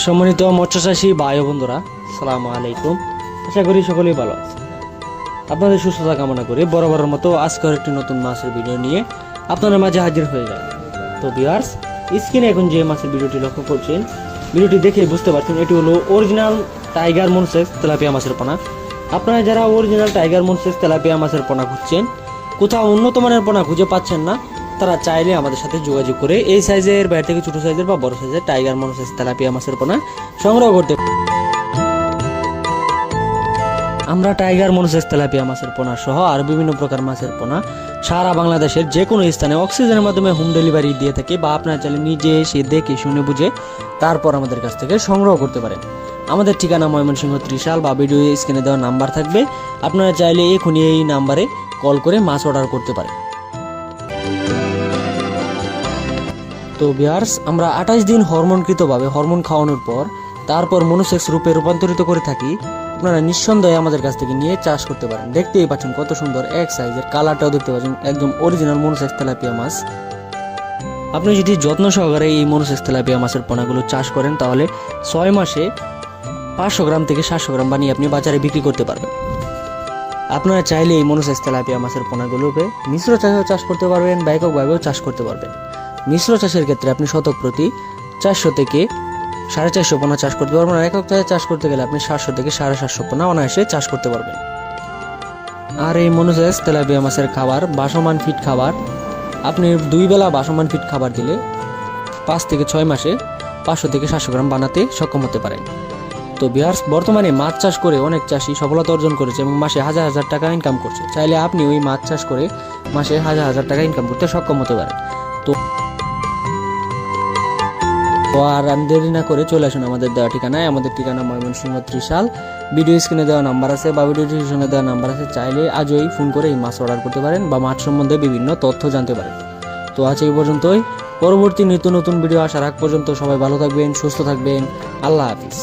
সম্মানিত মৎস্য চাষী ভাই ও বন্ধুরা, আসসালামু আলাইকুম। আশা করি সকলেই ভালো আছে। আপনাদের সুস্থতা কামনা করে বরাবরের মতো আজকের একটি নতুন মাছের ভিডিও নিয়ে আপনাদের মাঝে হাজির হয়ে যায়। তো ভিউয়ার্স, স্ক্রিনে এখন যে মাছের ভিডিওটি লক্ষ্য করছেন, ভিডিওটি দেখে বুঝতে পারছেন এটি হলো অরিজিনাল টাইগার মনসেস তেলাপিয়া মাছের পোনা। আপনারা যারা অরিজিনাল টাইগার মনসেস তেলাপিয়া মাছের পোনা খুঁজছেন, কোথাও উন্নত মানের পোনা খুঁজে পাচ্ছেন না, তারা চাইলে আমাদের সাথে যোগাযোগ করে এই সাইজের বাইরে থেকে ছোট সাইজের বা বড় সাইজের টাইগার মনসেস তেলাপিয়া মাছের পোনা সংগ্রহ করতে। আমরা টাইগার মনসেস তেলাপিয়া মাছের পোনা সহ আর বিভিন্ন প্রকার মাছের পোনা সারা বাংলাদেশের যে কোনো স্থানে অক্সিজেনের মাধ্যমে হোম ডেলিভারি দিয়ে থাকি, বা আপনারা চাইলে নিজে এসে দেখে শুনে বুঝে তারপর আমাদের কাছ থেকে সংগ্রহ করতে পারেন। আমাদের ঠিকানা ময়মনসিংহ ত্রিশাল, বা ভিডিও স্ক্রিনে দেওয়া নাম্বার থাকবে, আপনারা চাইলে এখনই এই নাম্বারে কল করে মাছ অর্ডার করতে পারেন। তো ভিউয়ার্স, আমরা 28 দিন হরমোনকৃতভাবে হরমোন খাওয়ানোর পর তারপর মনোসেক্স রূপে রূপান্তরিত করে থাকি। আপনারা নিঃসন্দেহে আমাদের কাছ থেকে নিয়ে চাষ করতে পারেন। দেখতেই পাচ্ছেন কত সুন্দর এক সাইজের, কালারটাও দেখতে পাচ্ছেন একদম অরিজিনাল মনোসেক্স তেলাপিয়া মাছ। আপনি যদি যত্ন সহকারে এই মনোসেক্স তেলাপিয়া মাছের পোনাগুলো চাষ করেন, তাহলে 6 মাসে 500 গ্রাম থেকে 700 গ্রাম বানিয়ে আপনি বাজারে বিক্রি করতে পারবেন। আপনারা চাইলে এই মনোসেক্স তেলাপিয়া মাছের পোনাগুলোকে মিশ্র চাষেও চাষ করতে পারবেন বা এককভাবেও চাষ করতে পারবেন। মিশ্র চাষের ক্ষেত্রে আপনি শতক প্রতি 400 থেকে 450 পোনা চাষ করতে পারবেন, আর একক চাষে চাষ করতে গেলে আপনি 700 থেকে 750 পোনা অনায়াসে চাষ করতে পারবেন। আর এই মনোসেক্স তেলাপিয়া মাছের খাবার বাসমান ফিট খাবার, আপনি 2 বেলা বাসমান ফিট খাবার দিলে 5 থেকে 6 মাসে 500 থেকে 700 গ্রাম বানাতে সক্ষম হতে পারেন। তো ভিউয়ার্স, বর্তমানে মাছ চাষ করে অনেক চাষি সফলতা অর্জন করেছে এবং মাসে হাজার হাজার টাকা ইনকাম করছে। চাইলে আপনি ওই মাছ চাষ করে মাসে হাজার হাজার টাকা ইনকাম করতে সক্ষম হতে পারেন। তো আর দেরি না করে চলে আসুন আমাদের দেওয়া ঠিকানায়। আমাদের ঠিকানা ময়মনসিংহ ত্রিশাল, ভিডিও স্ক্রিনে দেওয়া নাম্বার আছে বা ভিডিও ডিসক্রিপশনে দেওয়া নাম্বার আছে। চাইলে আজই ফোন করে এই মাছ অর্ডার করতে পারেন বা মাছ সম্বন্ধে বিভিন্ন তথ্য জানতে পারেন। তো আজ এই পর্যন্তই। পরবর্তী নিত্য নতুন ভিডিও আসার আগ পর্যন্ত সবাই ভালো থাকবেন, সুস্থ থাকবেন। আল্লাহ হাফিজ।